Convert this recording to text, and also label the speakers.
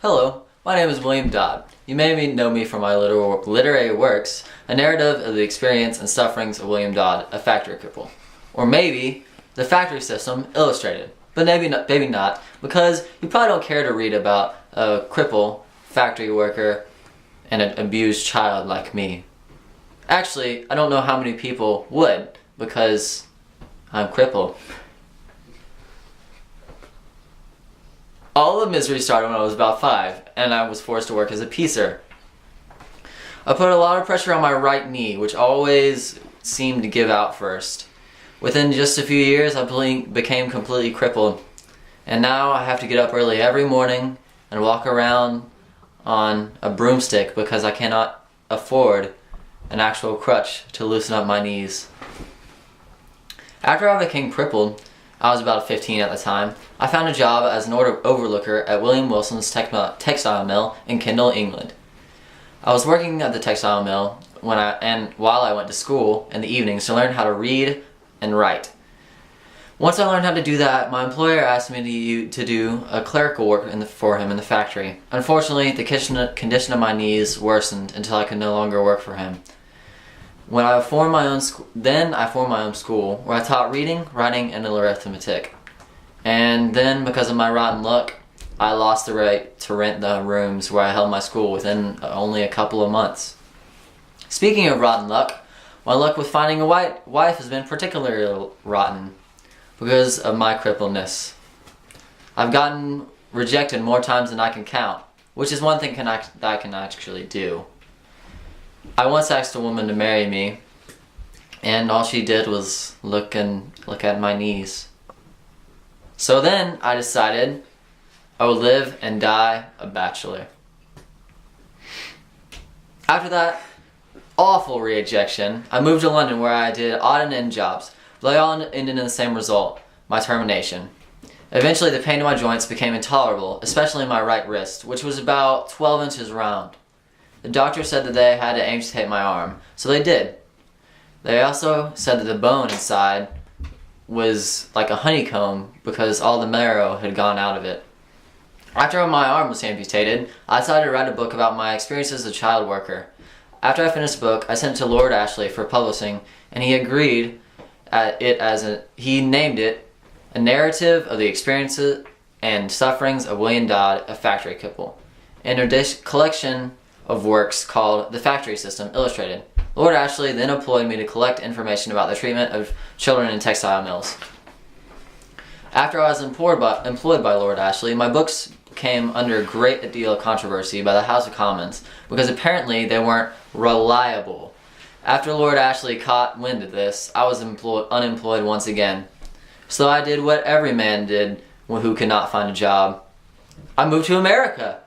Speaker 1: Hello, my name is William Dodd. You may know me from my literary works, A Narrative of the Experience and Sufferings of William Dodd, a Factory Cripple. Or maybe, The Factory System, Illustrated. But maybe not, because you probably don't care to read about a cripple, factory worker, and an abused child like me. Actually, I don't know how many people would, because I'm crippled. All the misery started when I was about 5, and I was forced to work as a piecer. I put a lot of pressure on my right knee, which always seemed to give out first. Within just a few years, I became completely crippled, and now I have to get up early every morning and walk around on a broomstick because I cannot afford an actual crutch to loosen up my knees. After I became crippled, I was about 15 at the time, I found a job as an overlooker at William Wilson's textile mill in Kendal, England. I was working at the textile mill while I went to school in the evenings to learn how to read and write. Once I learned how to do that, my employer asked me to do a clerical work for him in the factory. Unfortunately, the condition of my knees worsened until I could no longer work for him. I formed my own school where I taught reading, writing, and arithmetic. And then, because of my rotten luck, I lost the right to rent the rooms where I held my school within only a couple of months. Speaking of rotten luck, my luck with finding a wife has been particularly rotten because of my crippledness. I've gotten rejected more times than I can count, which is one thing that I can actually do. I once asked a woman to marry me, and all she did was look at my knees. So then I decided I would live and die a bachelor. After that awful rejection, I moved to London where I did odd and end jobs, but they all ended in the same result, my termination. Eventually the pain in my joints became intolerable, especially in my right wrist, which was about 12 inches round. The doctor said that they had to amputate my arm, so they did. They also said that the bone inside was like a honeycomb because all the marrow had gone out of it. After my arm was amputated, I decided to write a book about my experiences as a child worker. After I finished the book, I sent it to Lord Ashley for publishing, and he agreed he named it A Narrative of the Experiences and Sufferings of William Dodd, a Factory Cripple, in a collection of works called The Factory System, Illustrated. Lord Ashley then employed me to collect information about the treatment of children in textile mills. After I was employed by Lord Ashley, my books came under a great deal of controversy by the House of Commons because apparently they weren't reliable. After Lord Ashley caught wind of this, I was unemployed once again. So I did what every man did who could not find a job. I moved to America.